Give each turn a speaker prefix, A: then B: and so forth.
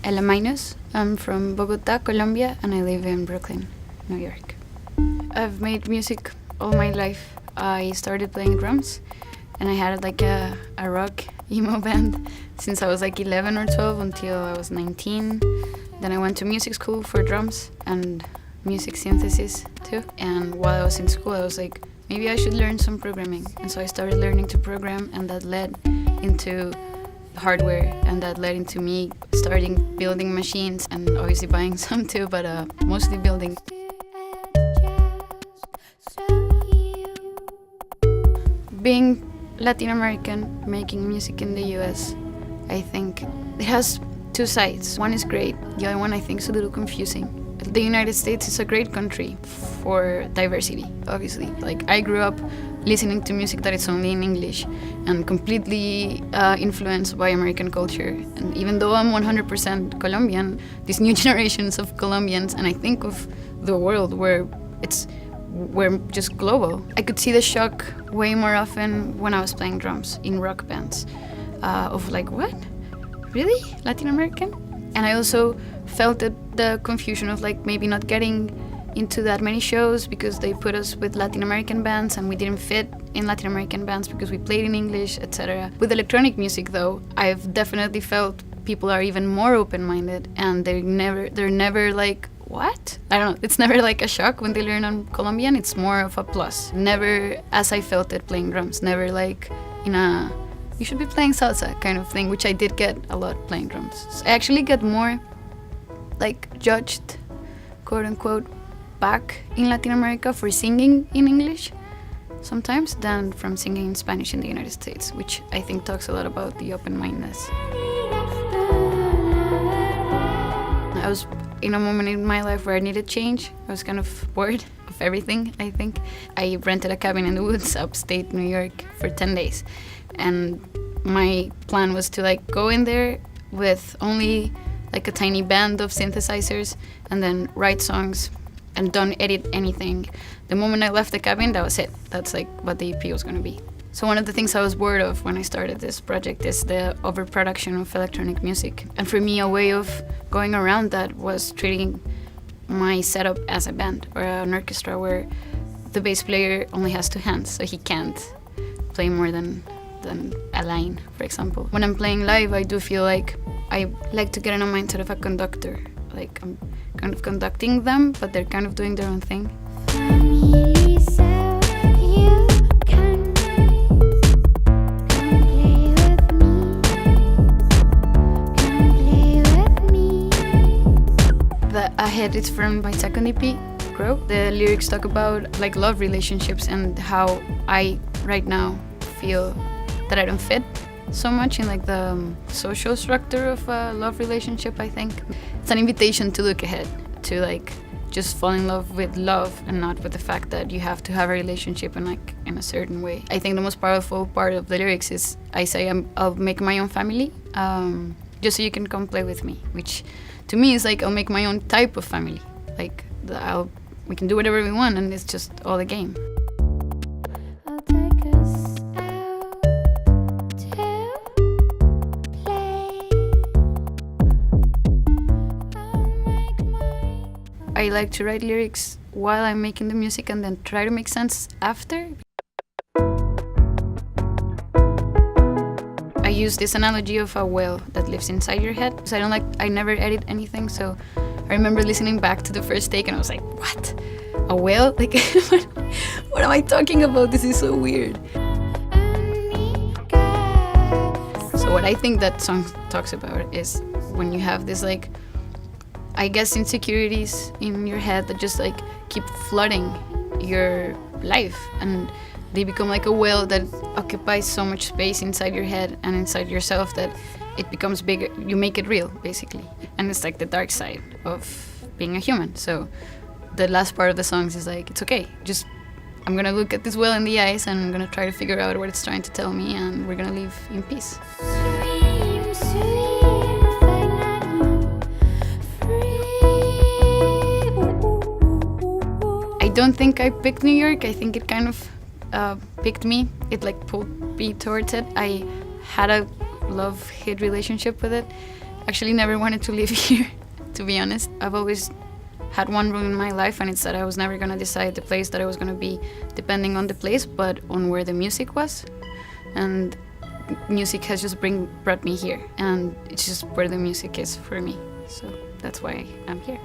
A: Ela Minus. I'm from Bogota, Colombia, and I live in Brooklyn, New York. I've made music all my life. I started playing drums, and I had like a rock emo band since I was like 11 or 12 until I was 19. Then I went to music school for drums and music synthesis too. And while I was in school, I was like, maybe I should learn some programming. And so I started learning to program, and that led into hardware, and that led into me starting building machines and obviously buying some too, but mostly building. Being Latin American, making music in the US, I think it has two sides. One is great, the other one I think is a little confusing. The United States is a great country for diversity, obviously. Like, I grew up listening to music that is only in English and completely influenced by American culture. And even though I'm 100% Colombian, these new generations of Colombians, and I think of the world where we're just global. I could see the shock way more often when I was playing drums in rock bands, of like, what? Really? Latin American? And I also felt the confusion of like maybe not getting into that many shows because they put us with Latin American bands and we didn't fit in Latin American bands because we played in English, etc. With electronic music though, I've definitely felt people are even more open-minded, and they're never like, what? I don't know, it's never like a shock when they learn on Colombian, it's more of a plus. Never as I felt it playing drums, never like in a, you should be playing salsa kind of thing, which I did get a lot playing drums. So I actually get more like judged, quote unquote, back in Latin America for singing in English sometimes than from singing in Spanish in the United States, which I think talks a lot about the open-mindedness. I was in a moment in my life where I needed change. I was kind of bored of everything, I think. I rented a cabin in the woods upstate New York for 10 days. And my plan was to like go in there with only like a tiny band of synthesizers and then write songs and don't edit anything. The moment I left the cabin, that was it. That's like what the EP was gonna be. So one of the things I was bored of when I started this project is the overproduction of electronic music. And for me, a way of going around that was treating my setup as a band or an orchestra where the bass player only has two hands, so he can't play more than a line, for example. When I'm playing live, I do feel like I like to get in a mindset of a conductor. Like I'm kind of conducting them, but they're kind of doing their own thing. The Ahead is from my second EP, Grow. The lyrics talk about like love relationships and how I right now feel that I don't fit so much in like the social structure of a love relationship, I think. It's an invitation to look ahead, to like just fall in love with love and not with the fact that you have to have a relationship in a certain way. I think the most powerful part of the lyrics is I say I'll make my own family, just so you can come play with me, which to me is like I'll make my own type of family. Like we can do whatever we want and it's just all a game. I like to write lyrics while I'm making the music and then try to make sense after. I use this analogy of a whale that lives inside your head. So I never edit anything, so I remember listening back to the first take and I was like, what? A whale? Like, what am I talking about? This is so weird. So what I think that song talks about is when you have this like, I guess insecurities in your head that just like keep flooding your life, and they become like a whale that occupies so much space inside your head and inside yourself that it becomes bigger. You make it real, basically. And it's like the dark side of being a human. So the last part of the songs is like, it's okay. Just, I'm gonna look at this whale in the eyes and I'm gonna try to figure out what it's trying to tell me, and we're gonna live in peace. I don't think I picked New York. I think it kind of picked me. It like pulled me towards it. I had a love-hate relationship with it. actually never wanted to live here, to be honest. I've always had one rule in my life, and it's that I was never gonna decide the place that I was gonna be depending on the place, but on where the music was. And music has just brought me here, and it's just where the music is for me. So that's why I'm here.